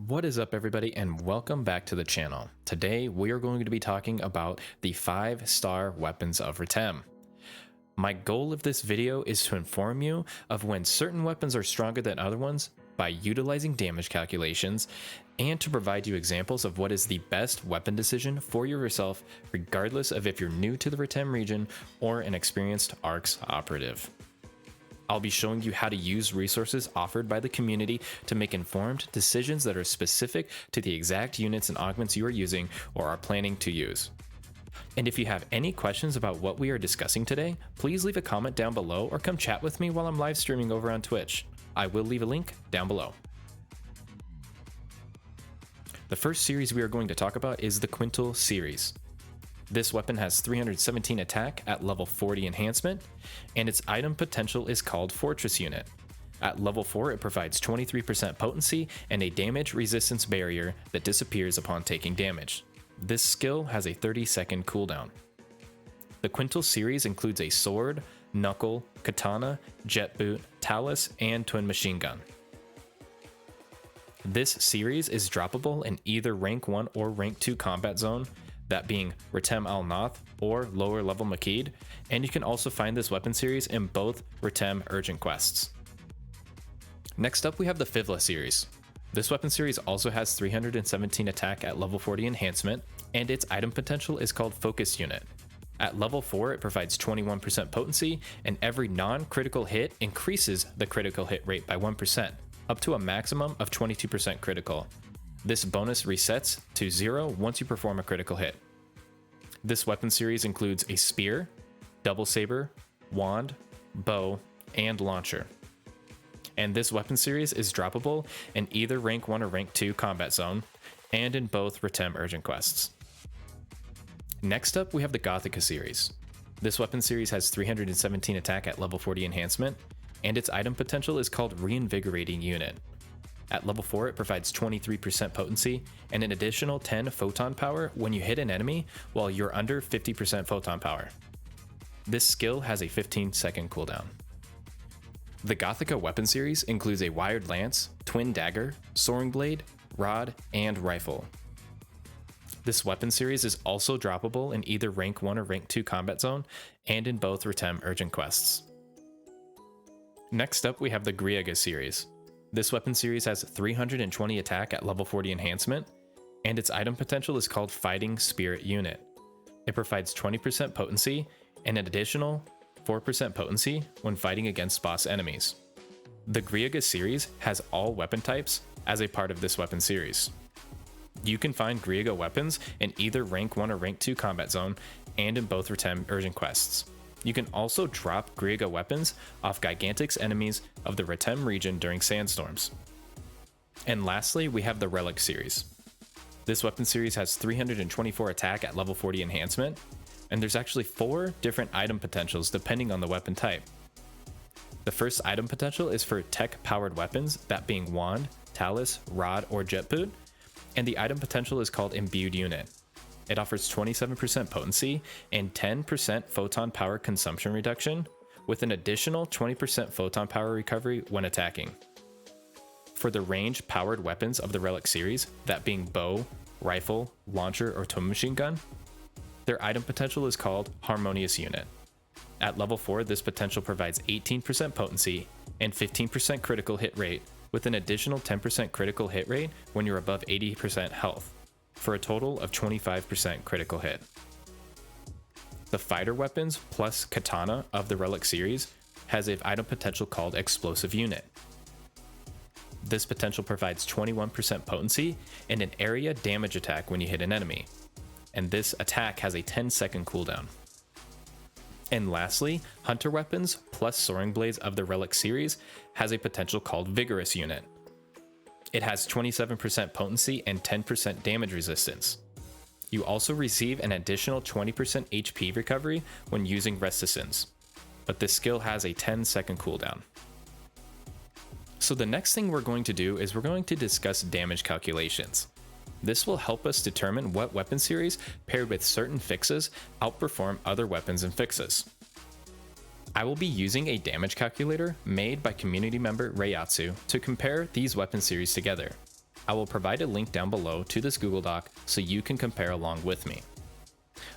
What is up, everybody, and welcome back to the channel. Today we are going to be talking about the 5-star weapons of Retem. My goal of this video is to inform you of when certain weapons are stronger than other ones by utilizing damage calculations, and to provide you examples of what is the best weapon decision for yourself, regardless of if you're new to the Retem region or an experienced ARCS operative. I'll be showing you how to use resources offered by the community to make informed decisions that are specific to the exact units and augments you are using or are planning to use. And if you have any questions about what we are discussing today, please leave a comment down below or come chat with me while I'm live streaming over on Twitch. I will leave a link down below. The first series we are going to talk about is the Quintel Series. This weapon has 317 attack at level 40 enhancement, and its item potential is called Fortress Unit. At level 4, it provides 23% potency and a damage resistance barrier that disappears upon taking damage. This skill has a 30-second cooldown. The Quintel series includes a sword, knuckle, katana, jet boot, talus, and twin machine gun. This series is droppable in either rank 1 or rank 2 combat zone, that being Retem Al Nath or lower level Makid, and you can also find this weapon series in both Retem urgent quests. Next up we have the Fivla Series. This weapon series also has 317 attack at level 40 enhancement, and its item potential is called Focus Unit. At level 4 it provides 21% potency, and every non-critical hit increases the critical hit rate by 1%, up to a maximum of 22% critical. This bonus resets to 0 once you perform a critical hit. This weapon series includes a spear, double saber, wand, bow, and launcher. And this weapon series is droppable in either rank 1 or rank 2 combat zone, and in both Retem urgent quests. Next up we have the Gothica Series. This weapon series has 317 attack at level 40 enhancement, and its item potential is called Reinvigorating Unit. At level 4, it provides 23% potency and an additional 10 photon power when you hit an enemy while you're under 50% photon power. This skill has a 15-second cooldown. The Gothica weapon series includes a wired lance, twin dagger, soaring blade, rod, and rifle. This weapon series is also droppable in either rank 1 or rank 2 combat zone, and in both Retem urgent quests. Next up we have the Greaga Series. This weapon series has 320 attack at level 40 enhancement, and its item potential is called Fighting Spirit Unit. It provides 20% potency and an additional 4% potency when fighting against boss enemies. The Greaga series has all weapon types as a part of this weapon series. You can find Greaga weapons in either rank 1 or rank 2 combat zone, and in both Retem urgent quests. You can also drop Greaga weapons off Gigantic's enemies of the Retem region during sandstorms. And lastly, we have the Relik Series. This weapon series has 324 attack at level 40 enhancement, and there's actually 4 different item potentials depending on the weapon type. The first item potential is for tech-powered weapons, that being wand, talus, rod, or jet boot, and the item potential is called Imbued Unit. It offers 27% potency and 10% photon power consumption reduction, with an additional 20% photon power recovery when attacking. For the range powered weapons of the Relik series, that being bow, rifle, launcher, or twin machine gun, their item potential is called Harmonious Unit. At level 4, this potential provides 18% potency and 15% critical hit rate, with an additional 10% critical hit rate when you're above 80% health, for a total of 25% critical hit. The fighter weapons plus katana of the Relik series has an item potential called Explosive Unit. This potential provides 21% potency and an area damage attack when you hit an enemy, and this attack has a 10-second cooldown. And lastly, hunter weapons plus soaring blades of the Relik series has a potential called Vigorous Unit. It has 27% potency and 10% damage resistance. You also receive an additional 20% HP recovery when using Resistance, but this skill has a 10-second cooldown. So the next thing we're going to do is we're going to discuss damage calculations. This will help us determine what weapon series paired with certain fixes outperform other weapons and fixes. I will be using a damage calculator made by community member Rayatsu to compare these weapon series together. I will provide a link down below to this Google Doc so you can compare along with me.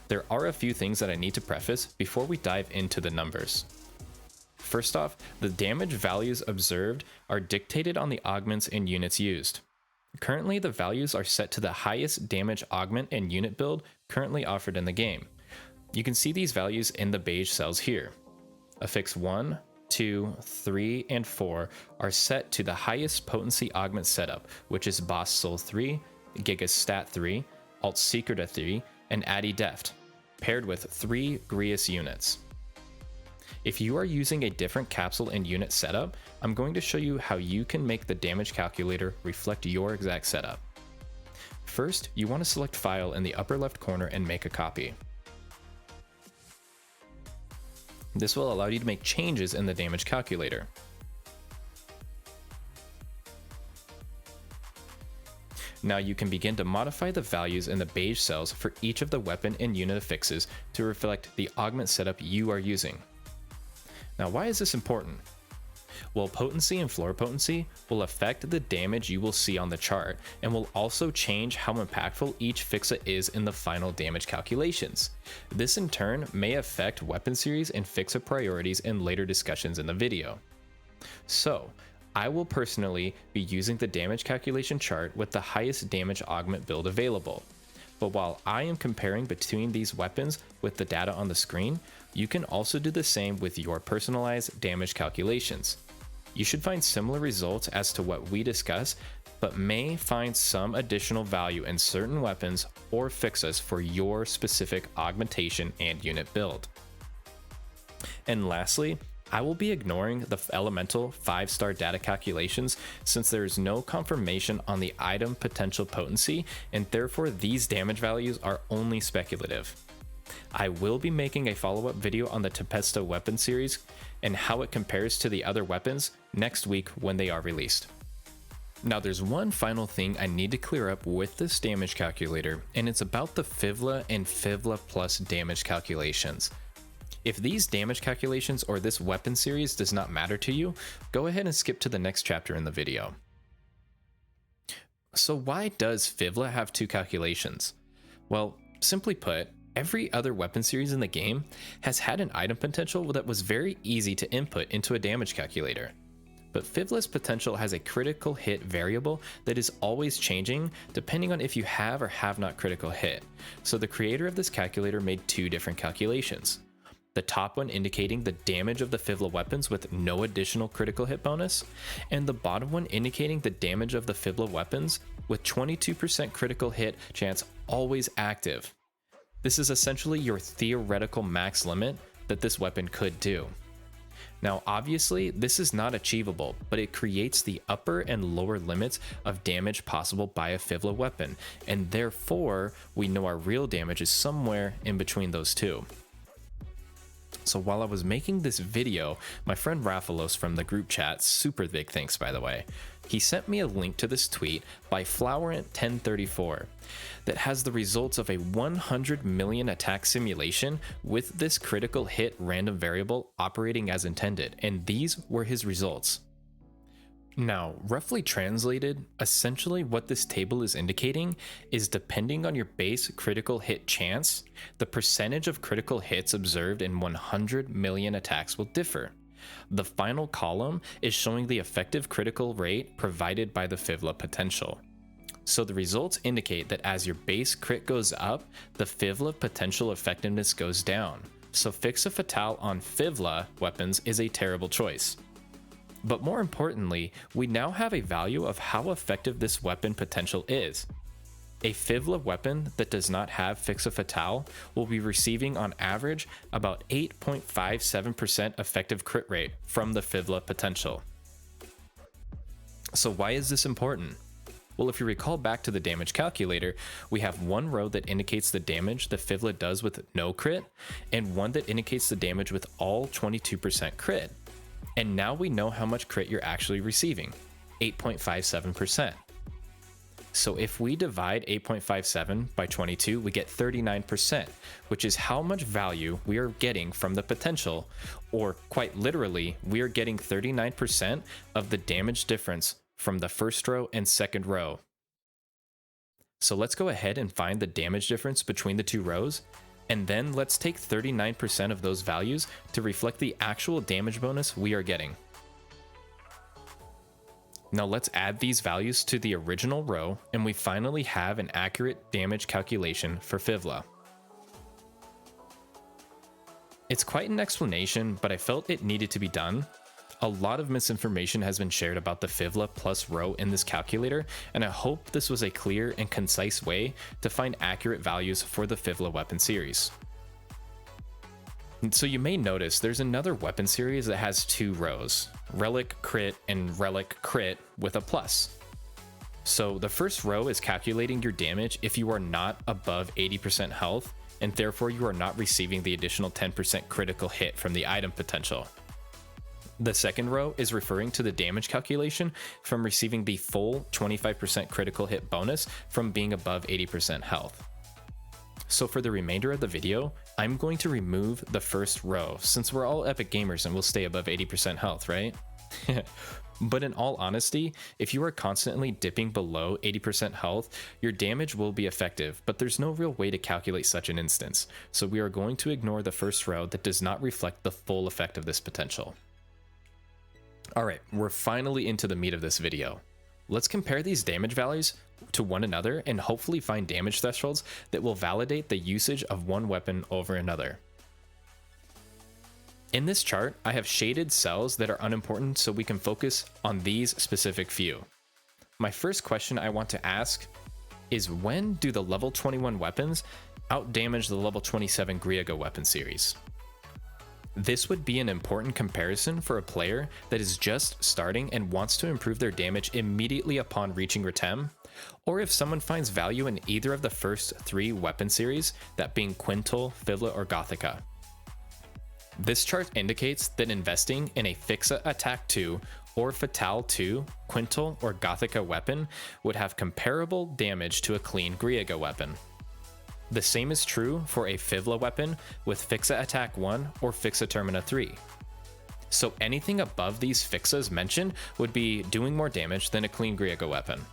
There are a few things that I need to preface before we dive into the numbers. First off, the damage values observed are dictated on the augments and units used. Currently, the values are set to the highest damage augment and unit build currently offered in the game. You can see these values in the beige cells here. Affix 1, 2, 3, and 4 are set to the highest potency augment setup, which is Boss Soul 3, Giga Stat 3, Alt Secreta 3, and Addy Deft, paired with 3 Greus units. If you are using a different capsule and unit setup, I'm going to show you how you can make the damage calculator reflect your exact setup. First, you want to select File in the upper left corner and make a copy. This will allow you to make changes in the damage calculator. Now you can begin to modify the values in the beige cells for each of the weapon and unit affixes to reflect the augment setup you are using. Now, why is this important? Well, potency and floor potency will affect the damage you will see on the chart and will also change how impactful each Fixa is in the final damage calculations. This in turn may affect weapon series and Fixa priorities in later discussions in the video. So, I will personally be using the damage calculation chart with the highest damage augment build available. But while I am comparing between these weapons with the data on the screen, you can also do the same with your personalized damage calculations. You should find similar results as to what we discuss, but may find some additional value in certain weapons or Fixas for your specific augmentation and unit build. And lastly, I will be ignoring the elemental 5-star data calculations since there is no confirmation on the item potential potency, and therefore these damage values are only speculative. I will be making a follow-up video on the TEMPESTA weapon series and how it compares to the other weapons next week when they are released. Now there's one final thing I need to clear up with this damage calculator, and it's about the Fivla and Fivla Plus damage calculations. If these damage calculations or this weapon series does not matter to you, go ahead and skip to the next chapter in the video. So why does Fivla have two calculations? Well, simply put, every other weapon series in the game has had an item potential that was very easy to input into a damage calculator. But Fivla's potential has a critical hit variable that is always changing depending on if you have or have not critical hit. So the creator of this calculator made two different calculations. The top one indicating the damage of the Fivla weapons with no additional critical hit bonus, and the bottom one indicating the damage of the Fivla weapons with 22% critical hit chance always active. This is essentially your theoretical max limit that this weapon could do. Now obviously this is not achievable, but it creates the upper and lower limits of damage possible by a Fivla weapon, and therefore we know our real damage is somewhere in between those two. So while I was making this video, my friend Raphalos from the group chat, super big thanks by the way, he sent me a link to this tweet by Flowerant1034 that has the results of a 100 million attack simulation with this critical hit random variable operating as intended, and these were his results. Now, roughly translated, essentially what this table is indicating is depending on your base critical hit chance, the percentage of critical hits observed in 100 million attacks will differ. The final column is showing the effective critical rate provided by the Fivla potential. So the results indicate that as your base crit goes up, the Fivla potential effectiveness goes down. So Fixa Fatale on Fivla weapons is a terrible choice. But more importantly, we now have a value of how effective this weapon potential is. A Fivla weapon that does not have Fixa Fatale will be receiving on average about 8.57% effective crit rate from the Fivla potential. So why is this important? Well, if you recall back to the damage calculator, we have one row that indicates the damage the Fivla does with no crit, and one that indicates the damage with all 22% crit. And now we know how much crit you're actually receiving, 8.57%. So if we divide 8.57 by 22, we get 39%, which is how much value we are getting from the potential, or quite literally, we are getting 39% of the damage difference from the first row and second row So let's go ahead and find the damage difference between the two rows, and then let's take 39% of those values to reflect the actual damage bonus we are getting. Now let's add these values to the original row, and we finally have an accurate damage calculation for Fivla. It's quite an explanation, but I felt it needed to be done. A lot of misinformation has been shared about the Fivla plus row in this calculator, and I hope this was a clear and concise way to find accurate values for the Fivla weapon series. So you may notice there's another weapon series that has two rows, Relik Crit and Relik Crit with a plus. So the first row is calculating your damage if you are not above 80% health, and therefore you are not receiving the additional 10% critical hit from the item potential. The second row is referring to the damage calculation from receiving the full 25% critical hit bonus from being above 80% health. So for the remainder of the video, I'm going to remove the first row since we're all epic gamers and we'll stay above 80% health, right? But in all honesty, if you are constantly dipping below 80% health, your damage will be effective, but there's no real way to calculate such an instance. So we are going to ignore the first row that does not reflect the full effect of this potential. Alright, we're finally into the meat of this video. Let's compare these damage values to one another and hopefully find damage thresholds that will validate the usage of one weapon over another. In this chart, I have shaded cells that are unimportant so we can focus on these specific few. My first question I want to ask is, when do the level 21 weapons outdamage the level 27 Greaga weapon series? This would be an important comparison for a player that is just starting and wants to improve their damage immediately upon reaching Retem, or if someone finds value in either of the first three weapon series, that being Quintel, Fivla, or Gothica. This chart indicates that investing in a Fixa Attack 2 or Fatale 2 Quintel or Gothica weapon would have comparable damage to a clean Greaga weapon. The same is true for a Fivla weapon with Fixa Attack 1 or Fixa Termina 3. So anything above these Fixas mentioned would be doing more damage than a clean Greaga weapon.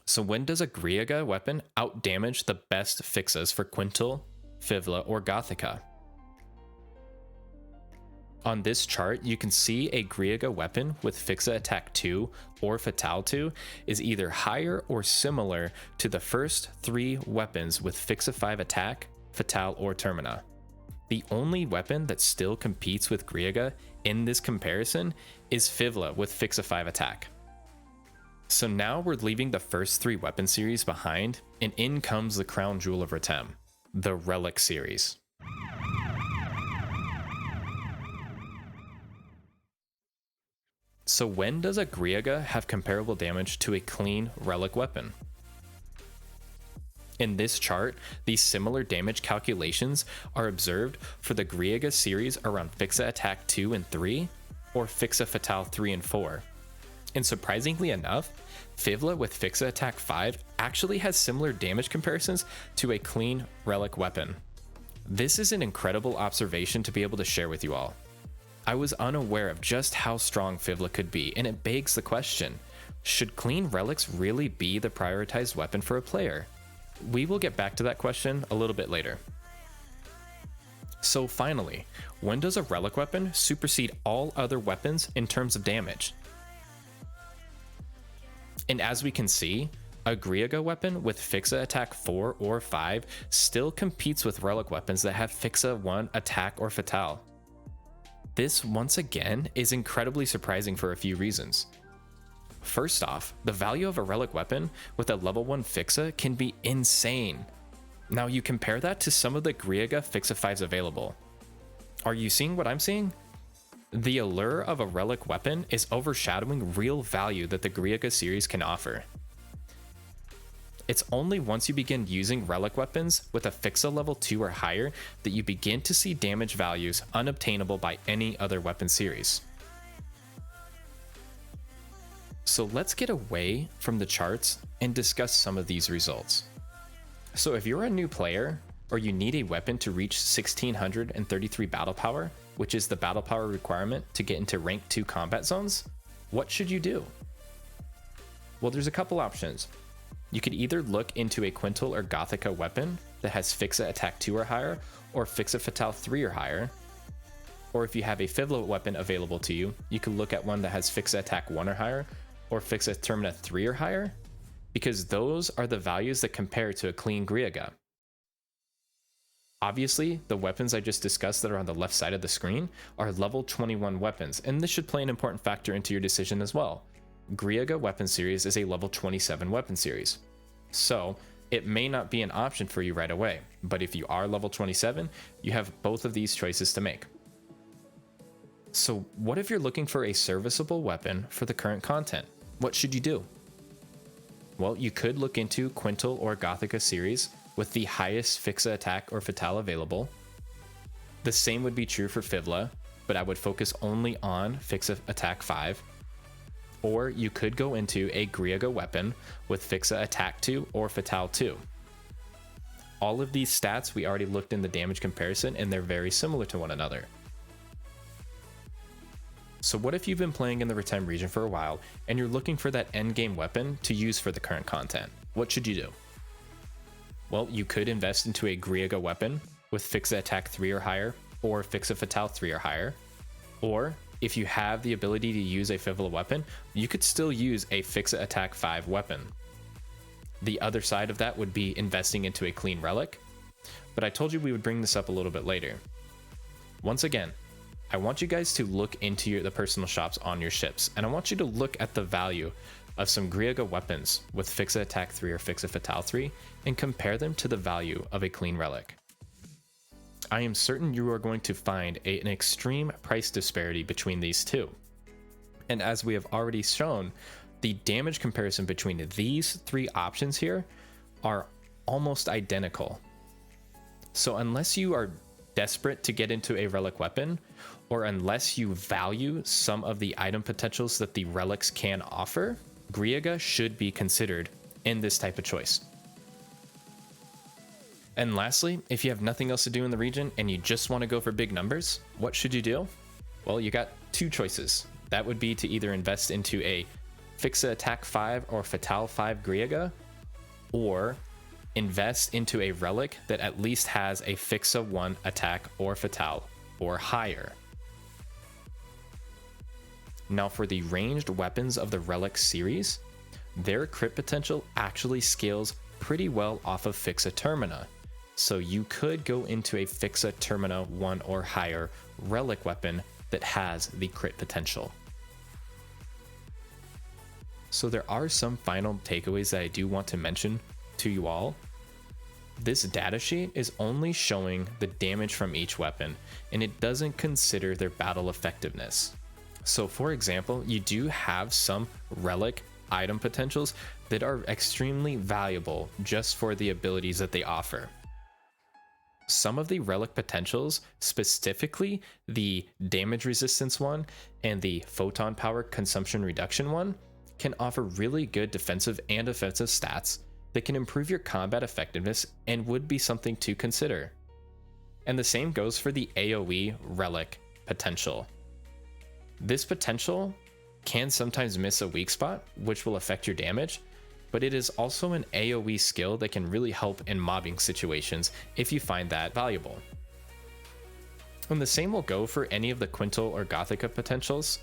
So when does a Greaga weapon outdamage the best Fixas for Quintel, Fivla, or Gothica? On this chart, you can see a Greaga weapon with Fixa Attack 2 or Fatale 2 is either higher or similar to the first three weapons with Fixa 5 Attack, Fatale, or Termina. The only weapon that still competes with Greaga in this comparison is Fivla with Fixa 5 Attack. So now we're leaving the first three weapon series behind, and in comes the crown jewel of Retem, the Relik Series. So when does a Greaga have comparable damage to a clean Relik weapon? In this chart, these similar damage calculations are observed for the Greaga series around Fixa Attack 2 and 3, or Fixa Fatale 3 and 4. And surprisingly enough, Fivla with Fixa Attack 5 actually has similar damage comparisons to a clean Relik weapon. This is an incredible observation to be able to share with you all. I was unaware of just how strong Fivla could be, and it begs the question, should clean relics really be the prioritized weapon for a player? We will get back to that question a little bit later. So finally, when does a relic weapon supersede all other weapons in terms of damage? And as we can see, a Greaga weapon with Fixa Attack 4 or 5 still competes with relic weapons that have Fixa 1 Attack or Fatale. This, once again, is incredibly surprising for a few reasons. First off, the value of a relic weapon with a level 1 Fixa can be insane. Now you compare that to some of the Greaga Fixa 5s available. Are you seeing what I'm seeing? The allure of a relic weapon is overshadowing real value that the Greaga series can offer. It's only once you begin using relic weapons with a Fixa level 2 or higher that you begin to see damage values unobtainable by any other weapon series. So let's get away from the charts and discuss some of these results. So if you're a new player, or you need a weapon to reach 1633 battle power, which is the battle power requirement to get into rank 2 combat zones, what should you do? Well, there's a couple options. You could either look into a Quintel or Gothica weapon that has Fixa attack 2 or higher, or Fixa fatale 3 or higher. Or if you have a Fivla weapon available to you, you could look at one that has Fixa attack 1 or higher, or Fixa termina 3 or higher, because those are the values that compare to a clean Greaga. Obviously, the weapons I just discussed that are on the left side of the screen are level 21 weapons, and this should play an important factor into your decision as well. Greaga Weapon Series is a level 27 weapon series, so it may not be an option for you right away, but if you are level 27, you have both of these choices to make. So what if you're looking for a serviceable weapon for the current content? What should you do? Well, you could look into Quintel or Gothica Series with the highest Fixa attack or fatale available. The same would be true for Fivla, but I would focus only on Fixa attack 5. Or you could go into a Greaga weapon with Fixa attack 2 or fatale 2. All of these stats we already looked in the damage comparison, and they're very similar to one another. So what if you've been playing in the Retem region for a while and you're looking for that endgame weapon to use for the current content? What should you do? Well, you could invest into a Greaga weapon with Fixa attack 3 or higher, or Fixa fatale 3 or higher. Or if you have the ability to use a Fivla weapon, you could still use a Fixa attack 5 weapon. The other side of that would be investing into a clean relic, but I told you we would bring this up a little bit later. Once again, I want you guys to look into the personal shops on your ships, and I want you to look at the value of some Greaga weapons with Fixa attack 3 or Fixa fatale 3 and compare them to the value of a clean relic. I am certain you are going to find an extreme price disparity between these two. And as we have already shown, the damage comparison between these three options here are almost identical. So unless you are desperate to get into a relic weapon, or unless you value some of the item potentials that the relics can offer, Greaga should be considered in this type of choice. And lastly, if you have nothing else to do in the region and you just want to go for big numbers, what should you do? Well, you got two choices. That would be to either invest into a Fixa attack 5 or fatale 5 Greaga, or invest into a relic that at least has a Fixa 1 attack or fatale or higher. Now for the ranged weapons of the Relik series, their crit potential actually scales pretty well off of Fixa Termina, so you could go into a Fixa Termina 1 or higher relic weapon that has the crit potential. So there are some final takeaways that I do want to mention to you all. This datasheet is only showing the damage from each weapon, and it doesn't consider their battle effectiveness. So for example, you do have some relic item potentials that are extremely valuable just for the abilities that they offer. Some of the relic potentials, specifically the damage resistance one and the photon power consumption reduction one, can offer really good defensive and offensive stats that can improve your combat effectiveness and would be something to consider. And the same goes for the AoE relic potential. This potential can sometimes miss a weak spot, which will affect your damage, but it is also an AoE skill that can really help in mobbing situations if you find that valuable. And the same will go for any of the Quintel or Gothica potentials.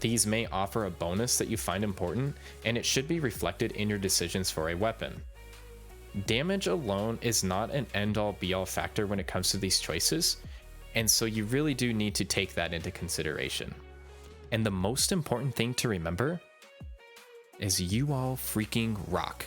These may offer a bonus that you find important, and it should be reflected in your decisions for a weapon. Damage alone is not an end-all be-all factor when it comes to these choices, and so you really do need to take that into consideration. And the most important thing to remember is you all freaking rock.